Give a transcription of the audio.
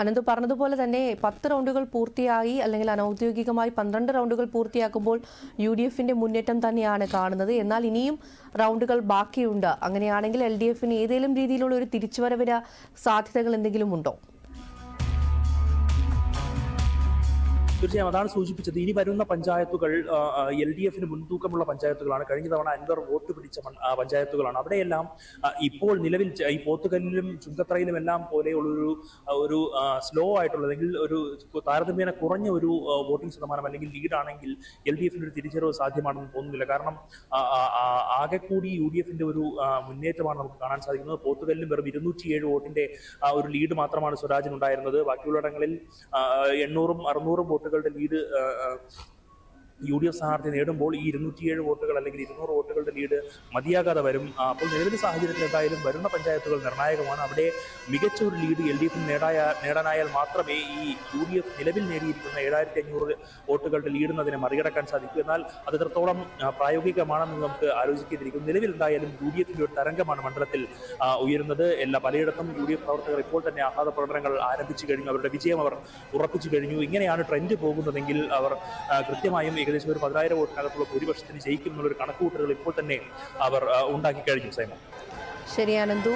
അനന്ത് പറഞ്ഞതുപോലെ തന്നെ 10 റൗണ്ടുകൾ പൂർത്തിയായി അല്ലെങ്കിൽ അനൌദ്യോഗികമായി 12 റൗണ്ടുകൾ പൂർത്തിയാക്കുമ്പോൾ UDFന്റെ മുന്നേറ്റം തന്നെയാണ് കാണുന്നത്. എന്നാൽ ഇനിയും റൗണ്ടുകൾ ബാക്കിയുണ്ട്. അങ്ങനെയാണെങ്കിൽ LDFന് ഏതെങ്കിലും രീതിയിലുള്ള ഒരു തിരിച്ചുവരവിന് സാധ്യതകൾ എന്തെങ്കിലും ഉണ്ടോ? തീർച്ചയായും അതാണ് സൂചിപ്പിച്ചത്. ഇനി വരുന്ന പഞ്ചായത്തുകൾ LDFന് മുൻതൂക്കമുള്ള പഞ്ചായത്തുകളാണ്. കഴിഞ്ഞ തവണ അൻവർ വോട്ട് പിടിച്ച പഞ്ചായത്തുകളാണ്. അവിടെയെല്ലാം ഇപ്പോൾ നിലവിൽ ഈ പോത്തുകല്ലിലും ചുങ്കത്തറയിലും എല്ലാം പോലെയുള്ളൊരു ഒരു സ്ലോ ആയിട്ടുള്ള അല്ലെങ്കിൽ ഒരു താരതമ്യേന കുറഞ്ഞ ഒരു വോട്ടിംഗ് ശതമാനം അല്ലെങ്കിൽ ലീഡാണെങ്കിൽ LDFന് ഒരു തിരിച്ചറിവ് സാധ്യമാണെന്ന് തോന്നുന്നില്ല. കാരണം ആകെ കൂടി UDFന്റെ ഒരു മുന്നേറ്റമാണ് നമുക്ക് കാണാൻ സാധിക്കുന്നത്. പോത്തുകല്ലിലും വെറും 207 വോട്ടിന്റെ ഒരു ലീഡ് മാത്രമാണ് സ്വരാജിനുണ്ടായിരുന്നത്. ബാക്കിയുള്ളിടങ്ങളിൽ 800-ഉം 600-ഉം വോട്ടുകളുടെ ലീഡ് UDF സ്ഥാനാർത്ഥി നേടുമ്പോൾ ഈ 207 വോട്ടുകൾ അല്ലെങ്കിൽ 200 വോട്ടുകളുടെ ലീഡ് മതിയാകാതെ വരും. അപ്പോൾ നിലവിലെ സാഹചര്യത്തിൽ എന്തായാലും വരുന്ന പഞ്ചായത്തുകൾ നിർണായകമാണ്. അവിടെ മികച്ച ഒരു ലീഡ് LDFന് നേടാനായാൽ മാത്രമേ ഈ UDF നിലവിൽ നേടിയിരിക്കുന്ന 7500 വോട്ടുകളുടെ ലീഡിനതിനെ മറികടക്കാൻ സാധിക്കൂ. എന്നാൽ അത് എത്രത്തോളം പ്രായോഗികമാണെന്ന് നമുക്ക് ആലോചിക്കേണ്ടിയിരിക്കും. നിലവിൽ എന്തായാലും UDFന്റെ ഒരു തരംഗമാണ് മണ്ഡലത്തിൽ ഉയരുന്നത്. പലയിടത്തും UDF പ്രവർത്തകർ ഇപ്പോൾ തന്നെ ആഹ്ലാദ പ്രകടനങ്ങൾ ആരംഭിച്ചു കഴിഞ്ഞു. അവരുടെ വിജയം അവർ ഉറപ്പിച്ചു കഴിഞ്ഞു. ഇങ്ങനെയാണ് ട്രെൻഡ് പോകുന്നതെങ്കിൽ അവർ കൃത്യമായും ഏകദേശം ഒരു 10,000 വോട്ടിനകത്തുള്ള ഭൂരിപക്ഷത്തിന് ജയിക്കും എന്നുള്ളൊരു കണക്കുകൂട്ടലുകൾ ഇപ്പോൾ തന്നെ അവർ ഉണ്ടാക്കി കഴിഞ്ഞു. സൈമ. ശരി അനന്തു.